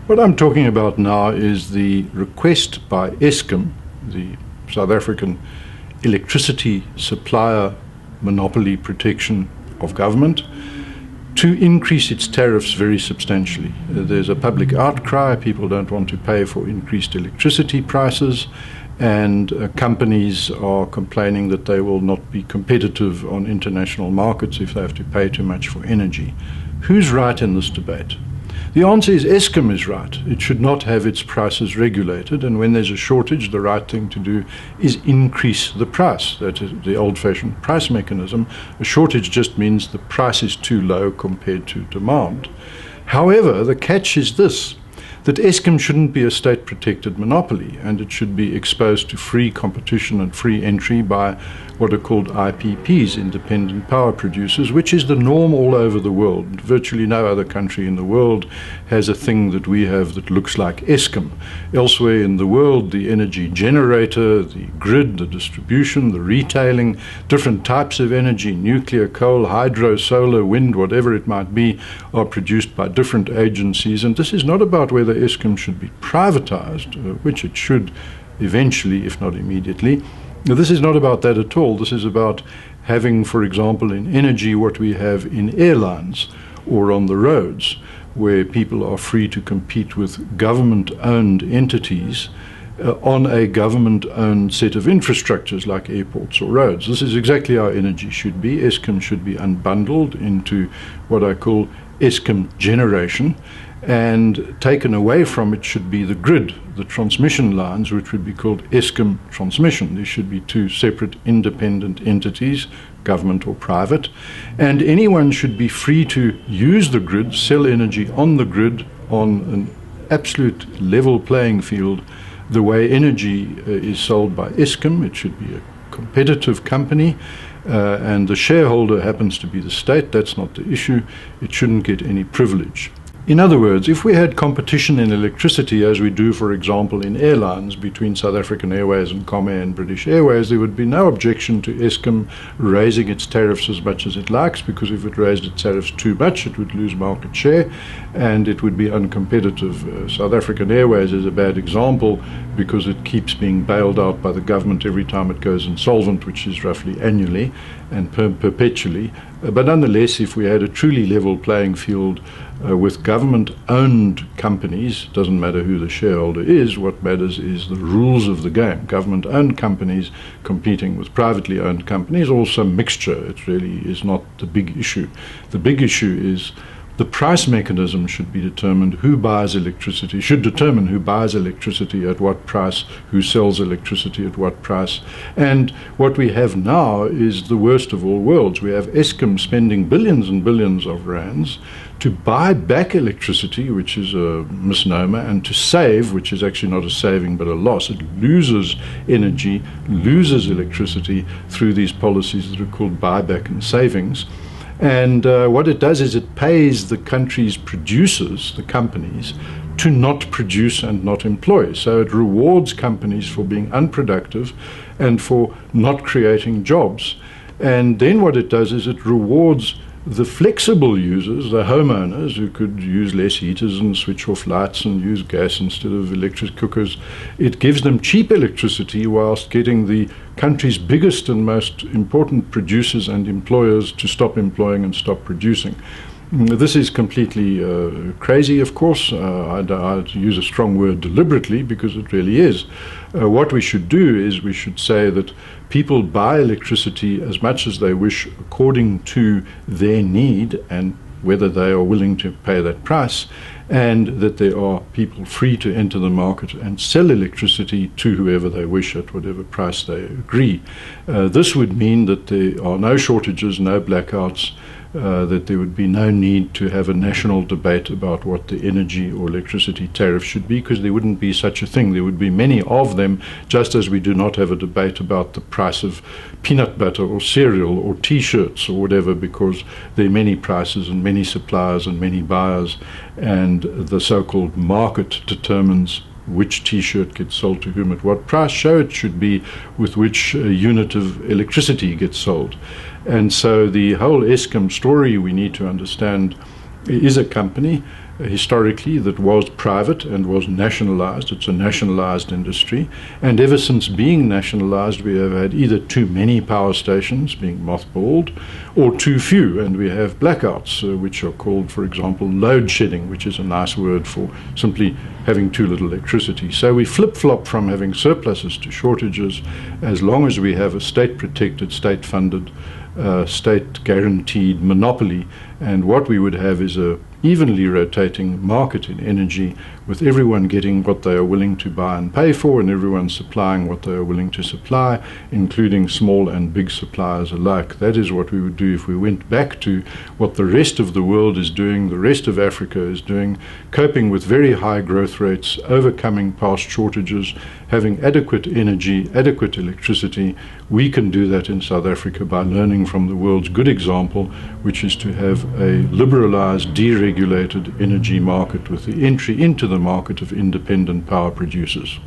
What I'm talking about now is the request by Eskom, the South African electricity supplier monopoly protection of government, to increase its tariffs very substantially. There's a public outcry. People don't want to pay for increased electricity prices, and companies are complaining that they will not be competitive on international markets if they have to pay too much for energy. Who's right in this debate? The answer is Eskom is right. It should not have its prices regulated, and when there's a shortage, the right thing to do is increase the price. That is the old-fashioned price mechanism. A shortage just means the price is too low compared to demand. However, the catch is this, that Eskom shouldn't be a state-protected monopoly, and it should be exposed to free competition and free entry by what are called IPPs, independent power producers, which is the norm all over the world. Virtually no other country in the world has a thing that we have that looks like Eskom. Elsewhere in the world, the energy generator, the grid, the distribution, the retailing, different types of energy, nuclear, coal, hydro, solar, wind, whatever it might be, are produced by different agencies. And this is not about whether Eskom should be privatized, which it should eventually, if not immediately. Now, this is not about that at all. This is about having, for example, in energy what we have in airlines or on the roads, where people are free to compete with government-owned entities on a government-owned set of infrastructures like airports or roads. This is exactly how energy should be. Eskom should be unbundled into what I call Eskom generation, and taken away from it should be the grid, the transmission lines, which would be called Eskom transmission. These should be two separate independent entities, government or private, and anyone should be free to use the grid, sell energy on the grid on an absolute level playing field. The way energy is sold by Eskom, it should be a competitive company, and the shareholder happens to be the state. That's not the issue. It shouldn't get any privilege. In other words, if we had competition in electricity, as we do, for example, in airlines between South African Airways and Comair and British Airways, there would be no objection to Eskom raising its tariffs as much as it likes, because if it raised its tariffs too much, it would lose market share and it would be uncompetitive. South African Airways is a bad example because it keeps being bailed out by the government every time it goes insolvent, which is roughly annually and perpetually. But nonetheless, if we had a truly level playing field with government-owned companies, doesn't matter who the shareholder is, what matters is the rules of the game. Government-owned companies competing with privately owned companies, or some mixture. It really is not the big issue. The big issue is the price mechanism should be determined. Who buys electricity should determine who buys electricity at what price, who sells electricity at what price. And what we have now is the worst of all worlds. We have Eskom spending billions and billions of rands to buy back electricity, which is a misnomer, and to save, which is actually not a saving but a loss. It loses energy, loses electricity through these policies that are called buyback and savings. And what it does is it pays the country's producers, the companies, to not produce and not employ. So it rewards companies for being unproductive and for not creating jobs. And then what it does is it rewards the flexible users, the homeowners who could use less heaters and switch off lights and use gas instead of electric cookers. It gives them cheap electricity whilst getting the country's biggest and most important producers and employers to stop employing and stop producing. This is completely crazy, of course. I'd use a strong word deliberately because it really is. What we should do is we should say that people buy electricity as much as they wish according to their need and whether they are willing to pay that price, and that there are people free to enter the market and sell electricity to whoever they wish at whatever price they agree. This would mean that there are no shortages, no blackouts, that there would be no need to have a national debate about what the energy or electricity tariff should be, because there wouldn't be such a thing. There would be many of them, just as we do not have a debate about the price of peanut butter or cereal or T-shirts or whatever, because there are many prices and many suppliers and many buyers, and the so-called market determines which T-shirt gets sold to whom at what price. So it should be with which unit of electricity gets sold. And so the whole Eskom story, we need to understand is a company historically that was private and was nationalized. It's a nationalized industry, and ever since being nationalized we have had either too many power stations being mothballed or too few, and we have blackouts which are called, for example, load shedding, which is a nice word for simply having too little electricity. So we flip-flop from having surpluses to shortages as long as we have a state-protected, state-funded, state-guaranteed monopoly. And what we would have is a evenly rotating market in energy, with everyone getting what they are willing to buy and pay for, and everyone supplying what they are willing to supply, including small and big suppliers alike. That is what we would do if we went back to what the rest of the world is doing, the rest of Africa is doing, coping with very high growth rates, overcoming past shortages, having adequate energy, adequate electricity. We can do that in South Africa by learning from the world's good example, which is to have a liberalized, deregulated energy market with the entry into the market of independent power producers.